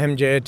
MJ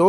2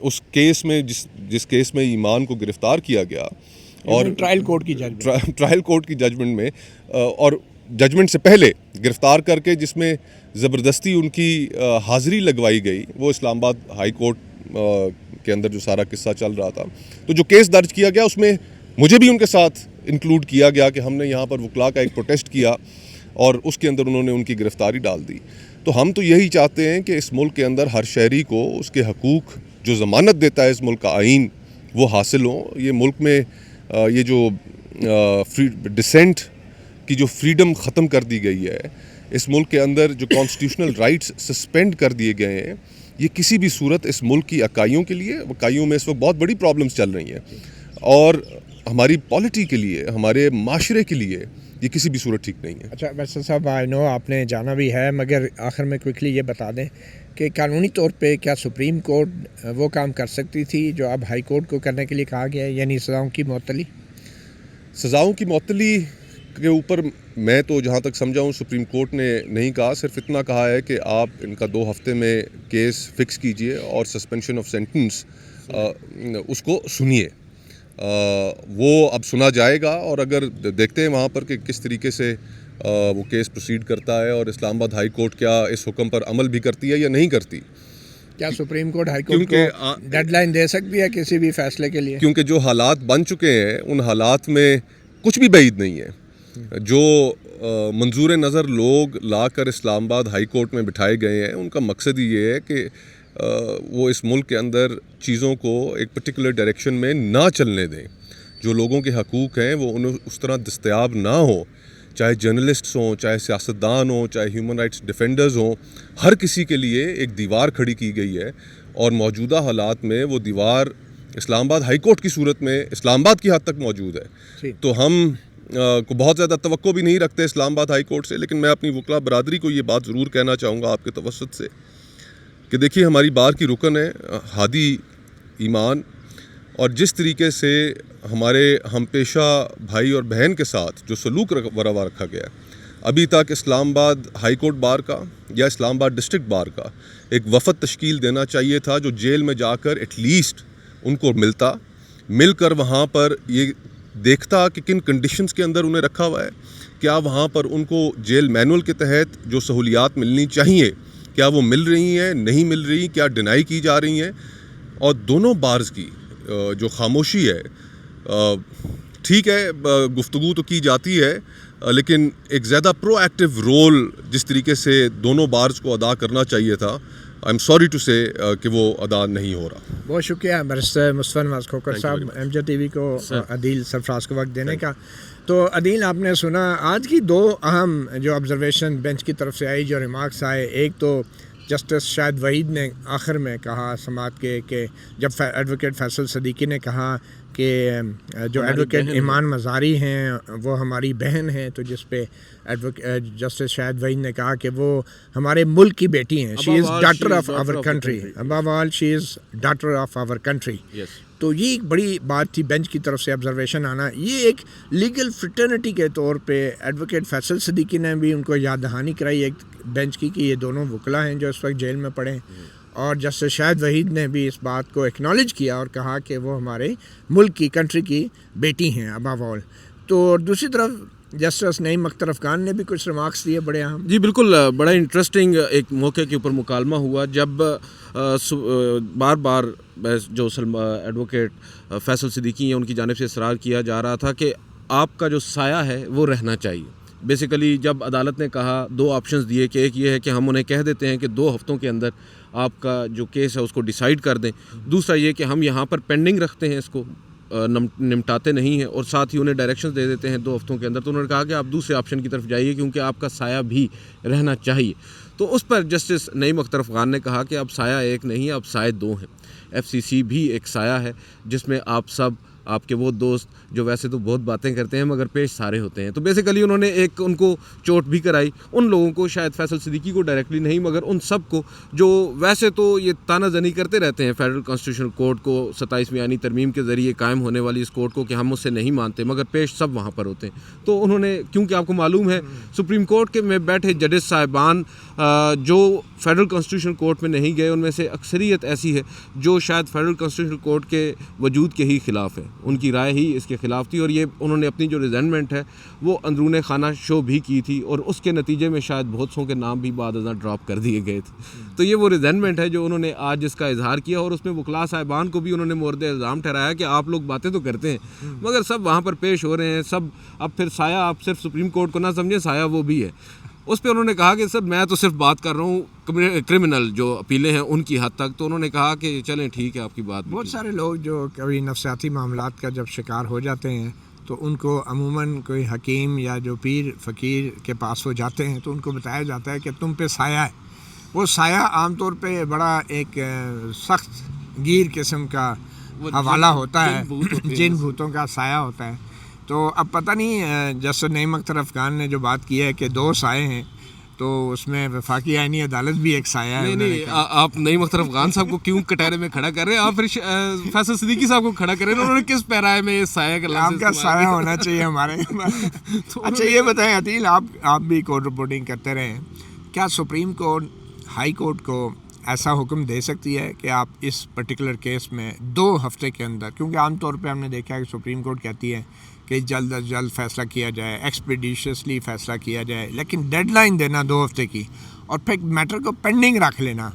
اس case میں جس case میں ایمان کو گرفتار کیا گیا اور ٹرائل کورٹ کی ٹرائل کورٹ کی ججمنٹ میں اور ججمنٹ سے پہلے گرفتار کر کے جس میں زبردستی ان کی حاضری لگوائی گئی، وہ اسلام آباد ہائی کورٹ کے اندر جو سارا قصہ چل رہا تھا، تو جو کیس درج کیا گیا اس میں مجھے بھی ان کے ساتھ انکلوڈ کیا گیا کہ ہم نے یہاں پر وکلاء کا ایک پروٹیسٹ کیا اور اس کے اندر انہوں نے ان کی گرفتاری ڈال دی۔ تو ہم تو یہی چاہتے ہیں کہ اس ملک کے اندر ہر شہری کو اس کے حقوق جو ضمانت دیتا ہے اس ملک کا آئین وہ حاصل ہوں۔ یہ ملک میں یہ جو ڈسینٹ کی جو فریڈم ختم کر دی گئی ہے، اس ملک کے اندر جو کانسٹیٹیوشنل رائٹس سسپینڈ کر دیے گئے ہیں، یہ کسی بھی صورت اس ملک کی اکائیوں کے لیے، اکائیوں میں اس وقت بہت بڑی پرابلمس چل رہی ہیں اور ہماری پالیٹی کے لیے، ہمارے معاشرے کے لیے یہ کسی بھی صورت ٹھیک نہیں ہے۔ اچھا بیرسٹر صاحب، آئی نو آپ نے جانا بھی ہے، مگر آخر میں کوئکلی یہ بتا دیں کہ قانونی طور پہ کیا سپریم کورٹ وہ کام کر سکتی تھی جو اب ہائی کورٹ کو کرنے کے لیے کہا گیا ہے، یعنی سزاؤں کی معطلی؟ سزاؤں کی معطلی کے اوپر میں تو جہاں تک سمجھا ہوں سپریم کورٹ نے نہیں کہا، صرف اتنا کہا ہے کہ آپ ان کا 2 ہفتے میں کیس فکس کیجئے اور سسپینشن آف سینٹنس اس کو سنیے۔ وہ اب سنا جائے گا اور اگر دیکھتے ہیں وہاں پر کہ کس طریقے سے وہ کیس پروسیڈ کرتا ہے اور اسلام آباد ہائی کورٹ کیا اس حکم پر عمل بھی کرتی ہے یا نہیں کرتی۔ کیا سپریم کورٹ ہائی کورٹ کو ڈیڈ لائن دے سکتی ہے کسی بھی فیصلے کے لیے؟ کیونکہ جو حالات بن چکے ہیں ان حالات میں کچھ بھی بعید نہیں ہے۔ جو منظور نظر لوگ لا کر اسلام آباد ہائی کورٹ میں بٹھائے گئے ہیں، ان کا مقصد ہی یہ ہے کہ وہ اس ملک کے اندر چیزوں کو ایک پرٹیکولر ڈائریکشن میں نہ چلنے دیں۔ جو لوگوں کے حقوق ہیں وہ انہیں اس طرح دستیاب نہ ہوں، چاہے جرنلسٹس ہوں، چاہے سیاستدان ہوں، چاہے ہیومن رائٹس ڈیفینڈرز ہوں، ہر کسی کے لیے ایک دیوار کھڑی کی گئی ہے اور موجودہ حالات میں وہ دیوار اسلام آباد ہائی کورٹ کی صورت میں اسلام آباد کی حد تک موجود ہے۔ تو ہم کو بہت زیادہ توقع بھی نہیں رکھتے اسلام آباد ہائی کورٹ سے، لیکن میں اپنی وکلاء برادری کو یہ بات ضرور کہنا چاہوں گا آپ کے توسط سے کہ دیکھیے ہماری بار کی رکن ہے ہادی ایمان، اور جس طریقے سے ہمارے ہم پیشہ بھائی اور بہن کے ساتھ جو سلوک روا رکھا گیا ہے، ابھی تک اسلام آباد ہائی کورٹ بار کا یا اسلام آباد ڈسٹرکٹ بار کا ایک وفد تشکیل دینا چاہیے تھا جو جیل میں جا کر ایٹ لیسٹ ان کو مل کر وہاں پر یہ دیکھتا کہ کن کنڈیشنز کے اندر انہیں رکھا ہوا ہے، کیا وہاں پر ان کو جیل مینول کے تحت جو سہولیات ملنی چاہیے کیا وہ مل رہی ہیں، نہیں مل رہی، کیا ڈینائی کی جا رہی ہیں۔ اور دونوں بارز کی جو خاموشی ہے، ٹھیک ہے گفتگو تو کی جاتی ہے لیکن ایک زیادہ پرو ایکٹیو رول جس طریقے سے دونوں بارز کو ادا کرنا چاہیے تھا، آئی ایم سوری ٹو سے کہ وہ ادا نہیں ہو رہا۔ بہت شکریہ بیرسٹر مصطفی نواز کھوکھر صاحب MJ TV کو عدیل سرفراز کو وقت دینے کا۔ تو عدیل، آپ نے سنا آج کی 2 اہم جو آبزرویشن بینچ کی طرف سے آئی، جو ریمارکس آئے، ایک تو جسٹس شاہد وحید نے آخر میں کہا سماعت کے کہ جب ایڈوکیٹ فیصل صدیقی نے کہا کہ جو ایڈوکیٹ ایمان مزاری ہیں وہ ہماری بہن ہیں، تو جس پہ جسٹس شاہد وحید نے کہا کہ وہ ہمارے ملک کی بیٹی ہیں، she is daughter of our country, ابو آل she is daughter of our country. تو یہ ایک بڑی بات تھی بینچ کی طرف سے آبزرویشن آنا۔ یہ ایک لیگل فریٹرنٹی کے طور پہ ایڈوکیٹ فیصل صدیقی نے بھی ان کو یاد دہانی کرائی ایک بینچ کی کہ یہ دونوں وکلاء ہیں جو اس وقت جیل میں پڑے ہیں، اور جسٹس شاہد وحید نے بھی اس بات کو ایکنالج کیا اور کہا کہ وہ ہمارے ملک کی کنٹری کی بیٹی ہیں ابو آل۔ تو دوسری طرف جسٹس نعیم اختر افغان نے بھی کچھ ریمارکس دیے بڑے اہم۔ جی بالکل، بڑا انٹرسٹنگ ایک موقع کے اوپر مکالمہ ہوا جب بار بار جو ایڈوکیٹ فیصل صدیقی ہیں ان کی جانب سے اصرار کیا جا رہا تھا کہ آپ کا جو سایہ ہے وہ رہنا چاہیے۔ بیسیکلی جب عدالت نے کہا 2 آپشنز دیے کہ ایک یہ ہے کہ ہم انہیں کہہ دیتے ہیں کہ 2 ہفتوں کے اندر آپ کا جو کیس ہے اس کو ڈیسائیڈ کر دیں، دوسرا یہ کہ ہم یہاں پر پینڈنگ رکھتے ہیں، اس کو نمٹاتے نہیں ہیں، اور ساتھ ہی انہیں ڈائریکشنز دے دیتے ہیں 2 ہفتوں کے اندر۔ تو انہوں نے کہا کہ آپ دوسرے آپشن کی طرف جائیے کیونکہ آپ کا سایہ بھی رہنا چاہیے۔ تو اس پر جسٹس نعیم اختر افغان نے کہا کہ اب سایہ ایک نہیں، اب سایہ 2 ہیں۔ FCC بھی ایک سایہ ہے جس میں آپ سب آپ کے وہ دوست جو ویسے تو بہت باتیں کرتے ہیں مگر پیش سارے ہوتے ہیں. تو بیسیکلی انہوں نے ایک ان کو چوٹ بھی کرائی, ان لوگوں کو, شاید فیصل صدیقی کو ڈائریکٹلی نہیں مگر ان سب کو جو ویسے تو یہ تانہ زنی کرتے رہتے ہیں فیڈرل کانسٹیٹیوشنل کورٹ کو, 27ویں آئینی ترمیم کے ذریعے قائم ہونے والی اس کورٹ کو, کہ ہم اس سے نہیں مانتے, مگر پیش سب وہاں پر ہوتے ہیں. تو انہوں نے, کیونکہ آپ کو معلوم ہے سپریم کورٹ کے میں بیٹھے ججز صاحبان جو فیڈرل کانسٹیٹیوشنل کورٹ میں نہیں گئے, ان میں سے اکثریت ایسی ہے جو شاید فیڈرل کانسٹیٹیوشنل کورٹ کے وجود کے ہی خلاف ہے, ان کی رائے ہی اس کے خلاف تھی, اور یہ انہوں نے اپنی جو ریزنٹمنٹ ہے وہ اندرون خانہ شو بھی کی تھی, اور اس کے نتیجے میں شاید بہت سو کے نام بھی بعد ازاں ڈراپ کر دیے گئے تھے. تو یہ وہ ریزنٹمنٹ ہے جو انہوں نے آج اس کا اظہار کیا, اور اس میں وکلاء صاحبان کو بھی انہوں نے مورد الزام ٹھہرایا کہ آپ لوگ باتیں تو کرتے ہیں مگر سب وہاں پر پیش ہو رہے ہیں سب. اب پھر سایہ آپ صرف سپریم کورٹ کو نہ سمجھیں, سایہ وہ بھی ہے. اس پہ انہوں نے کہا کہ سر میں تو صرف بات کر رہا ہوں کرمنل جو اپیلیں ہیں ان کی حد تک. تو انہوں نے کہا کہ چلیں ٹھیک ہے آپ کی بات. بہت سارے لوگ جو کبھی نفسیاتی معاملات کا جب شکار ہو جاتے ہیں تو ان کو عموماً کوئی حکیم یا جو پیر فقیر کے پاس وہ جاتے ہیں تو ان کو بتایا جاتا ہے کہ تم پہ سایہ ہے. وہ سایہ عام طور پہ بڑا ایک سخت گیر قسم کا حوالہ ہوتا ہے, جن بھوتوں کا سایہ ہوتا ہے. تو اب پتہ نہیں جسٹس نعیم اختر افغان نے جو بات کی ہے کہ 2 سائے ہیں, تو اس میں وفاقی آئینی عدالت بھی ایک سایہ ہے. نہیں آپ نعیم اختر افغان صاحب کو کیوں کٹہرے میں کھڑا کر رہے ہیں, آپ پھر فیصل صدیقی صاحب کو کھڑا کر رہے ہیں. انہوں نے کس پیرائے میں سایہ کا لفظ آپ کا سایہ ہونا چاہیے ہمارے. اچھا یہ بتائیں عتیل, آپ بھی کورٹ رپورٹنگ کرتے رہے ہیں, کیا سپریم کورٹ ہائی کورٹ کو ایسا حکم دے سکتی ہے کہ آپ اس پرٹیکولر کیس میں 2 ہفتے کے اندر, کیونکہ عام طور پہ ہم نے دیکھا ہے کہ سپریم کورٹ کہتی ہے کہ جلد از جلد فیصلہ کیا جائے, ایکسپیڈیشیسلی فیصلہ کیا جائے, لیکن ڈیڈ لائن دینا 2 ہفتے کی اور پھر میٹر کو پینڈنگ رکھ لینا,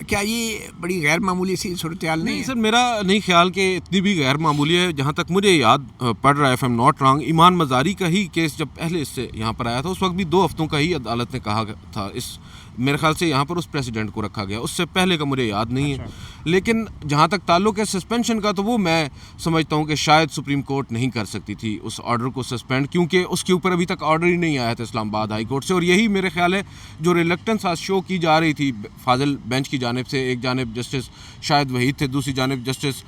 کیا یہ بڑی غیر معمولی سی صورتحال نہیں ہے؟ سر میرا نہیں خیال کہ اتنی بھی غیر معمولی ہے. جہاں تک مجھے یاد پڑ رہا ہے, اف ایم ناٹ رانگ, ایمان مزاری کا ہی کیس جب پہلے اس سے یہاں پر آیا تھا اس وقت بھی 2 ہفتوں کا ہی عدالت نے کہا تھا. اس میرے خیال سے یہاں پر اس پریسیڈنٹ کو رکھا گیا, اس سے پہلے کا مجھے یاد نہیں ہے. لیکن جہاں تک تعلق ہے سسپینشن کا, تو وہ میں سمجھتا ہوں کہ شاید سپریم کورٹ نہیں کر سکتی تھی اس آرڈر کو سسپینڈ, کیونکہ اس کے اوپر ابھی تک آرڈر ہی نہیں آیا تھا اسلام آباد ہائی کورٹ سے. اور یہی میرے خیال ہے جو ریلیکٹنس آج شو کی جا رہی تھی فاضل بینچ کی جانب سے, ایک جانب جسٹس شاہد وحید تھے, دوسری جانب جسٹس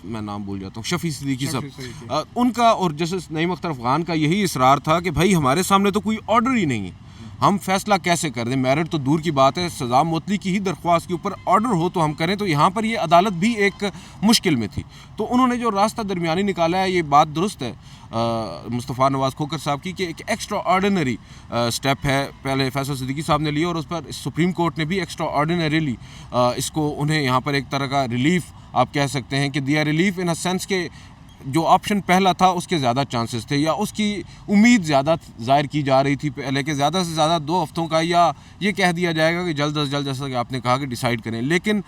میں نام بھول جاتا ہوں شفیع صدیقی صاحب, ان کا اور جسٹس نعیم اختر افغان کا یہی اصرار تھا کہ بھائی ہمارے سامنے تو کوئی آرڈر ہی نہیں ہے, ہم فیصلہ کیسے کر دیں. میرٹ تو دور کی بات ہے, سزا معطلی کی ہی درخواست کے اوپر آرڈر ہو تو ہم کریں. تو یہاں پر یہ عدالت بھی ایک مشکل میں تھی. تو انہوں نے جو راستہ درمیانی نکالا ہے, یہ بات درست ہے مصطفیٰ نواز کھوکھر صاحب کی, کہ ایک ایکسٹرا آرڈینری سٹیپ ہے پہلے فیصل صدیقی صاحب نے لیا, اور اس پر سپریم کورٹ نے بھی ایکسٹرا آرڈینریلی اس کو انہیں یہاں پر ایک طرح کا ریلیف آپ کہہ سکتے ہیں کہ دیا. ریلیف ان اے سینس کہ جو آپشن پہلا تھا اس کے زیادہ چانسز تھے, یا اس کی امید زیادہ ظاہر کی جا رہی تھی پہلے کہ زیادہ سے زیادہ 2 ہفتوں کا, یا یہ کہہ دیا جائے گا کہ جلد از جلد, جیسا کہ آپ نے کہا کہ ڈیسائیڈ کریں. لیکن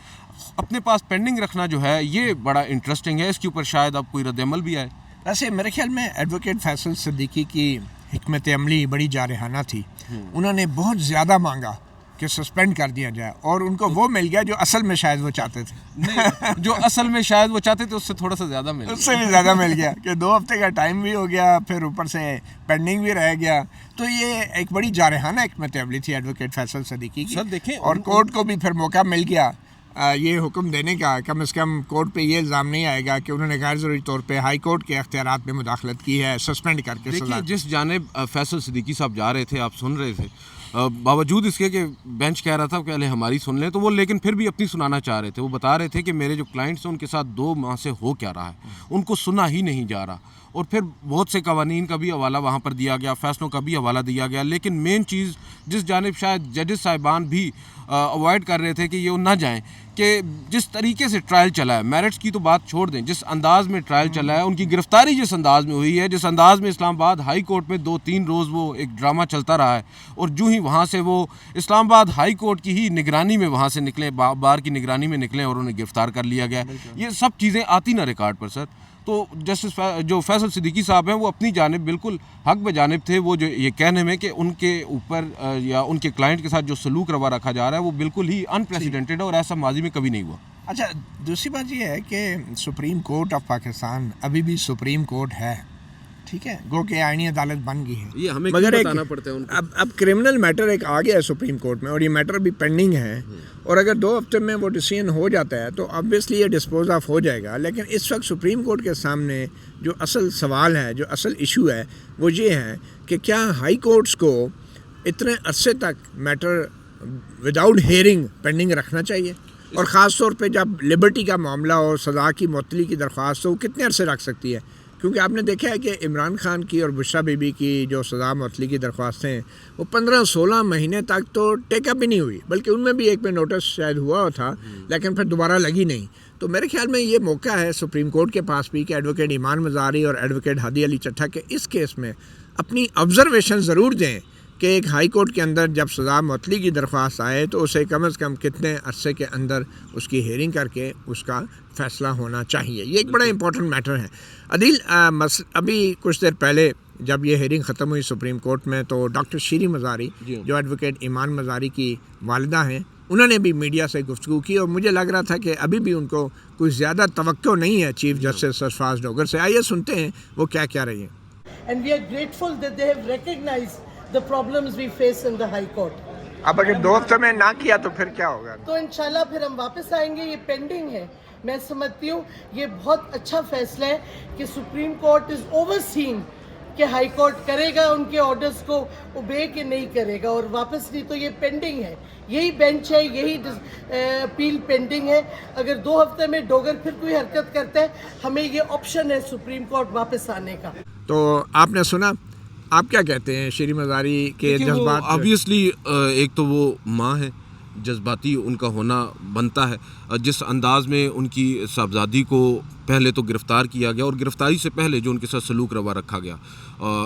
اپنے پاس پینڈنگ رکھنا جو ہے یہ بڑا انٹرسٹنگ ہے, اس کے اوپر شاید اب کوئی رد عمل بھی آئے. ویسے میرے خیال میں ایڈوکیٹ فیصل صدیقی کی حکمت عملی بڑی جارحانہ تھی. انہوں نے بہت زیادہ مانگا کہ سسپینڈ کر دیا جائے, اور ان کو وہ مل گیا جو اصل میں شاید وہ چاہتے تھے. نہیں, جو اصل میں شاید وہ چاہتے تھے اس سے تھوڑا سا زیادہ مل گیا, اس سے بھی زیادہ مل گیا کہ 2 ہفتے کا ٹائم بھی ہو گیا, پھر اوپر سے پینڈنگ بھی رہ گیا. تو یہ ایک بڑی جارحانہ حکمت عملی تھی ایڈوکیٹ فیصل صدیقی کی. سر دیکھیں, اور کورٹ کو بھی پھر موقع مل گیا یہ حکم دینے کا, کم از کم کورٹ پہ یہ الزام نہیں آئے گا کہ انہوں نے غیر ضروری طور پہ ہائی کورٹ کے اختیارات میں مداخلت کی ہے, سسپینڈ کر کے سزا. جس جانب فیصل صدیقی صاحب جا رہے تھے, آپ سن رہے تھے, باوجود اس کے کہ بینچ کہہ رہا تھا کہ پہلے ہماری سن لیں, تو وہ لیکن پھر بھی اپنی سنانا چاہ رہے تھے. وہ بتا رہے تھے کہ میرے جو کلائنٹس ہیں ان کے ساتھ 2 ماہ سے ہو کیا رہا ہے, ان کو سنا ہی نہیں جا رہا. اور پھر بہت سے قوانین کا بھی حوالہ وہاں پر دیا گیا, فیصلوں کا بھی حوالہ دیا گیا. لیکن مین چیز جس جانب شاید ججز صاحبان بھی اوائڈ کر رہے تھے کہ یہ نہ جائیں, کہ جس طریقے سے ٹرائل چلا ہے, میرٹس کی تو بات چھوڑ دیں, جس انداز میں ٹرائل چلا ہے, ان کی گرفتاری جس انداز میں ہوئی ہے, جس انداز میں اسلام آباد ہائی کورٹ میں 2-3 روز وہ ایک ڈرامہ چلتا رہا ہے, اور جو ہی وہاں سے وہ اسلام آباد ہائی کورٹ کی ہی نگرانی میں وہاں سے نکلیں, بار کی نگرانی میں نکلیں, اور انہیں گرفتار کر لیا گیا. یہ سب چیزیں آتی نہ ریکارڈ پر سر. تو جسٹس جو فیصل صدیقی صاحب ہیں وہ اپنی جانب بالکل حق بجانب تھے, وہ جو یہ کہنے میں کہ ان کے اوپر یا ان کے کلائنٹ کے ساتھ جو سلوک روا رکھا جا رہا ہے وہ بالکل ہی انپریسیڈنٹڈ ہے, اور ایسا ماضی میں کبھی نہیں ہوا. اچھا دوسری بات یہ ہے کہ سپریم کورٹ آف پاکستان ابھی بھی سپریم کورٹ ہے, ٹھیک ہے, گو کہ آئینی عدالت بن گئی ہے. یہ ہمیں مگر ایک بتانا پڑتا ہے ان کو. اب کرمنل میٹر ایک آ گیا ہے سپریم کورٹ میں, اور یہ میٹر بھی پینڈنگ ہے, اور اگر 2 ہفتے میں وہ ڈیسیژن ہو جاتا ہے تو آبویسلی یہ ڈسپوز آف ہو جائے گا. لیکن اس وقت سپریم کورٹ کے سامنے جو اصل سوال ہے, جو اصل ایشو ہے, وہ یہ ہے کہ کیا ہائی کورٹس کو اتنے عرصے تک میٹر وداؤٹ ہیئرنگ پینڈنگ رکھنا چاہیے, اور خاص طور پہ جب لبرٹی کا معاملہ ہو, سزا کی معطلی کی درخواست ہو, وہ کتنے عرصے رکھ سکتی ہے؟ کیونکہ آپ نے دیکھا ہے کہ عمران خان کی اور بشرا بی بی کی جو سزا معطلی کی درخواستیں ہیں وہ 15-16 مہینے تک تو ٹیک اپ ہی نہیں ہوئی, بلکہ ان میں بھی ایک میں نوٹس شاید ہوا تھا لیکن پھر دوبارہ لگی نہیں. تو میرے خیال میں یہ موقع ہے سپریم کورٹ کے پاس بھی کہ ایڈوکیٹ ایمان مزاری اور ایڈوکیٹ ہادی علی چٹھا کے اس کیس میں اپنی آبزرویشن ضرور دیں کہ ایک ہائی کورٹ کے اندر جب سزا معطلی کی درخواست آئے تو اسے کم از کم کتنے عرصے کے اندر اس کی ہیئرنگ کر کے اس کا فیصلہ ہونا چاہیے. یہ ایک بڑا امپورٹنٹ میٹر ہے. عدیل, ابھی کچھ دیر پہلے جب یہ ہیئرنگ ختم ہوئی سپریم کورٹ میں تو ڈاکٹر شیری مزاری جو ایڈوکیٹ ایمان مزاری کی والدہ ہیں, انہوں نے بھی میڈیا سے گفتگو کی, اور مجھے لگ رہا تھا کہ ابھی بھی ان کو کوئی زیادہ توقع نہیں ہے چیف جسٹس سرفراز ڈوگر سے. آئیے سنتے ہیں وہ کیا کہہ رہی ہیں. And we are grateful that they have recognized the problems we face in the High Court. اب اگر 2 ہفتے میں نہ کیا تو پھر کیا ہوگا؟ تو انشاءاللہ پھر ہم واپس آئیں گے. یہ پینڈنگ ہے. میں سمجھتی ہوں یہ بہت اچھا فیصلہ ہے کہ سپریم کورٹ از اوور سین کہ ہائی کورٹ کرے گا ان کے آرڈرز کو اوبے کہ نہیں کرے گا, اور واپس نہیں. تو یہ پینڈنگ ہے, یہی بینچ ہے, یہی اپیل پینڈنگ ہے. اگر 2 ہفتے میں ڈوگر پھر کوئی حرکت کرتا ہے, ہمیں یہ آپشن ہے سپریم کورٹ واپس آنے کا. تو آپ نے سنا, آپ کیا کہتے ہیں شیری مزاری کے جذبات؟ آبویسلی ایک تو وہ ماں ہے, جذباتی ان کا ہونا بنتا ہے. جس انداز میں ان کی صاحبزادی کو پہلے تو گرفتار کیا گیا, اور گرفتاری سے پہلے جو ان کے ساتھ سلوک روا رکھا گیا,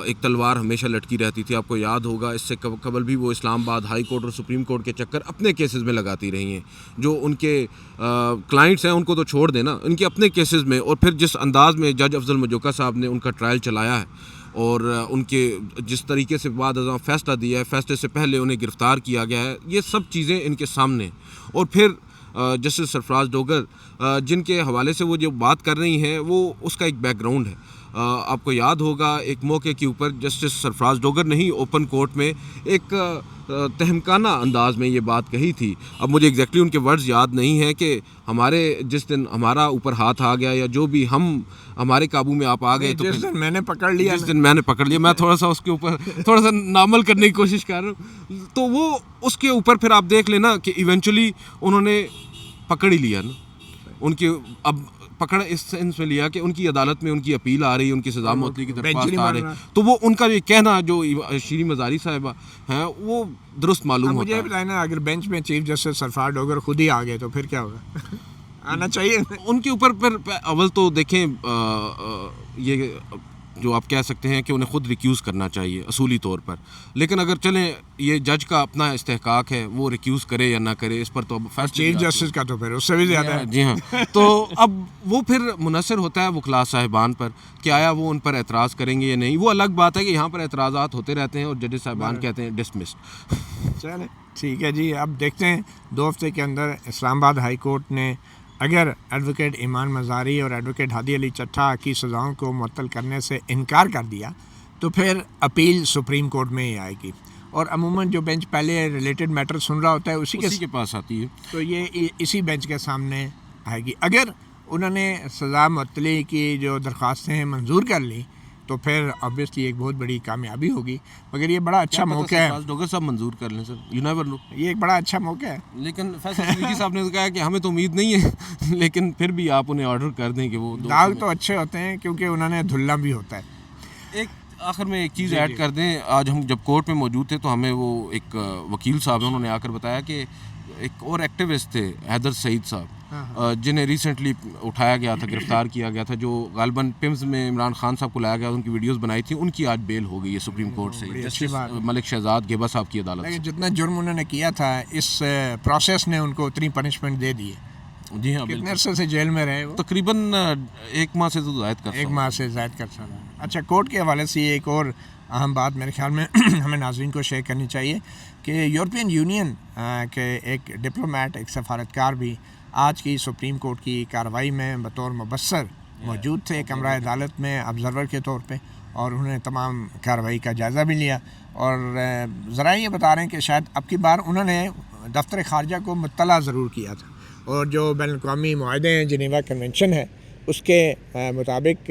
ایک تلوار ہمیشہ لٹکی رہتی تھی. آپ کو یاد ہوگا اس سے قبل بھی وہ اسلام آباد ہائی کورٹ اور سپریم کورٹ کے چکر اپنے کیسز میں لگاتی رہی ہیں. جو ان کے کلائنٹس ہیں ان کو تو چھوڑ دینا, ان کے اپنے کیسز میں. اور پھر جس انداز میں جج افضل مجوکا صاحب نے ان کا ٹرائل چلایا ہے, اور ان کے جس طریقے سے بعد ازاں فیصلہ دیا ہے, فیصلے سے پہلے انہیں گرفتار کیا گیا ہے, یہ سب چیزیں ان کے سامنے. اور پھر جسٹس سرفراز ڈوگر جن کے حوالے سے وہ جو بات کر رہی ہیں وہ اس کا ایک بیک گراؤنڈ ہے. آپ کو یاد ہوگا ایک موقع کے اوپر جسٹس سرفراز ڈوگر نے ہی اوپن کورٹ میں ایک تہمکانہ انداز میں یہ بات کہی تھی. اب مجھے ایگزیکٹلی ان کے ورڈز یاد نہیں ہیں کہ ہمارے جس دن ہمارا اوپر ہاتھ آ گیا یا جو بھی ہمارے قابو میں آپ آ گئے, تو جس دن میں نے پکڑ لیا, جس دن میں نے پکڑ لیا, میں تھوڑا سا اس کے اوپر تھوڑا سا نارمل کرنے کی کوشش کر رہا ہوں. تو وہ اس کے اوپر پھر آپ دیکھ لینا کہ ایونچولی انہوں نے پکڑ ہی لیا نا. ان کے اب پکڑ اس سینس میں لیا کہ ان کی عدالت میں ان کی اپیل آ رہی, ان کی سزا معطلی کی درخواست آ رہی, تو وہ ان کا یہ کہنا جو شیری مزاری صاحبہ ہیں وہ درست معلوم ہوتا ہے. مجھے بتائیں نا, اگر بینچ میں چیف جسٹس سرفراز ڈوگر خود ہی آ گئے تو پھر کیا ہوگا؟ آنا چاہیے ان کے اوپر. پھر اول تو دیکھیں یہ جو آپ کہہ سکتے ہیں کہ انہیں خود ریکیوز کرنا چاہیے اصولی طور پر, لیکن اگر چلیں یہ جج کا اپنا استحقاق ہے وہ ریکیوز کرے یا نہ کرے, اس پر تو اب چیف جسٹس کا تو پھر اس سے بھی زیادہ ہے. جی ہاں. تو اب وہ پھر منحصر ہوتا ہے وکلاء صاحبان پر کہ آیا وہ ان پر اعتراض کریں گے یا نہیں. وہ الگ بات ہے کہ یہاں پر اعتراضات ہوتے رہتے ہیں اور ججز صاحبان کہتے ہیں ڈسمسڈ. چلیں ٹھیک ہے جی, اب دیکھتے ہیں 2 ہفتے کے اندر اسلام آباد ہائی کورٹ نے اگر ایڈوکیٹ ایمان مزاری اور ایڈوکیٹ ہادی علی چٹھا کی سزاؤں کو معطل کرنے سے انکار کر دیا تو پھر اپیل سپریم کورٹ میں ہی آئے گی, اور عموماً جو بینچ پہلے ریلیٹڈ میٹر سن رہا ہوتا ہے اسی کے پاس آتی ہے, تو یہ اسی بینچ کے سامنے آئے گی. اگر انہوں نے سزا معطلی کی جو درخواستیں منظور کر لیں تو پھر آبویسلی ایک بہت بڑی کامیابی ہوگی. مگر یہ بڑا اچھا موقع ہے, ڈوگر صاحب منظور کر لیں سر, یو نیور نو. یہ ایک بڑا اچھا موقع ہے. لیکن فیصل صدیقی صاحب نے کہا کہ ہمیں تو امید نہیں ہے, لیکن پھر بھی آپ انہیں آرڈر کر دیں کہ وہ داغ تو اچھے ہوتے ہیں کیونکہ انہوں نے دھلنا بھی ہوتا ہے. ایک آخر میں ایک چیز ایڈ کر دیں, آج ہم جب کورٹ میں موجود تھے تو ہمیں وہ ایک وکیل صاحب ہیں, انہوں نے آ کر بتایا کہ ایک اور ایکٹیوسٹ تھے حیدر سعید صاحب, جنہیں ریسنٹلی اٹھایا گیا تھا, گرفتار کیا گیا تھا, جو غالباً پمز میں عمران خان صاحب کو لایا گیا, ان کی ویڈیوز بنائی تھی, ان کی آج بیل ہو گئی ہے سپریم کورٹ سے, جسٹس ملک شہزاد گیبا صاحب کی عدالت سے. جتنا جرم انہوں نے کیا تھا اس پروسیس نے ان کو اتنی پنشمنٹ دے دی ہے. جی ہاں, کتنے عرصے سے جیل میں رہے وہ؟ تقریباً 1 ماہ سے تو زائد کر 1 ماہ سے زائد کر سکتا. اچھا, کورٹ کے حوالے سے ایک اور اہم بات میرے خیال میں ہمیں ناظرین کو شیئر کرنی چاہیے کہ یورپین یونین کے ایک ڈپلومیٹ, ایک سفارتکار بھی آج کی سپریم کورٹ کی کارروائی میں بطور مبصر موجود تھے, کمرہ عدالت میں آبزرور کے طور پہ, اور انہوں نے تمام کارروائی کا جائزہ بھی لیا، اور ذرائع یہ بتا رہے ہیں کہ شاید اب کی بار انہوں نے دفتر خارجہ کو مطلع ضرور کیا تھا، اور جو بین الاقوامی معاہدے ہیں، جنیوا کنونشن ہے، اس کے مطابق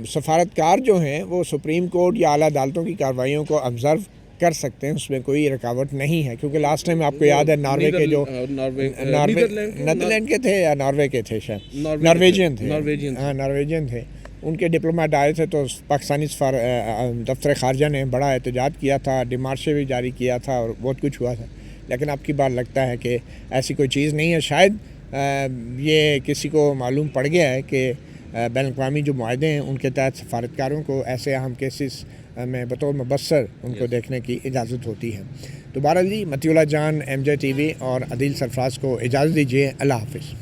سفارتکار جو ہیں وہ سپریم کورٹ یا اعلیٰ عدالتوں کی کارروائیوں کو آبزرو کر سکتے ہیں، اس میں کوئی رکاوٹ نہیں ہے، کیونکہ لاسٹ ٹائم آپ کو یاد ہے ناروے کے جو نیدرلینڈ کے تھے یا ناروے کے تھے، شاید نارویجین تھے، ان کے ڈپلومیٹ آئے تھے، تو پاکستانی دفتر خارجہ نے بڑا احتجاج کیا تھا، ڈیمارشے بھی جاری کیا تھا، اور بہت کچھ ہوا تھا، لیکن اب کی بار لگتا ہے کہ ایسی کوئی چیز نہیں ہے۔ شاید یہ کسی کو معلوم پڑ گیا ہے کہ بین الاقوامی جو معاہدے ہیں ان کے تحت سفارتکاروں کو ایسے اہم کیسز میں بطور مبصر ان کو دیکھنے کی اجازت ہوتی ہے۔ تو بہرحال جی، مطیع اللہ جان، MJ TV اور عدیل سرفراز کو اجازت دیجیے، اللہ حافظ۔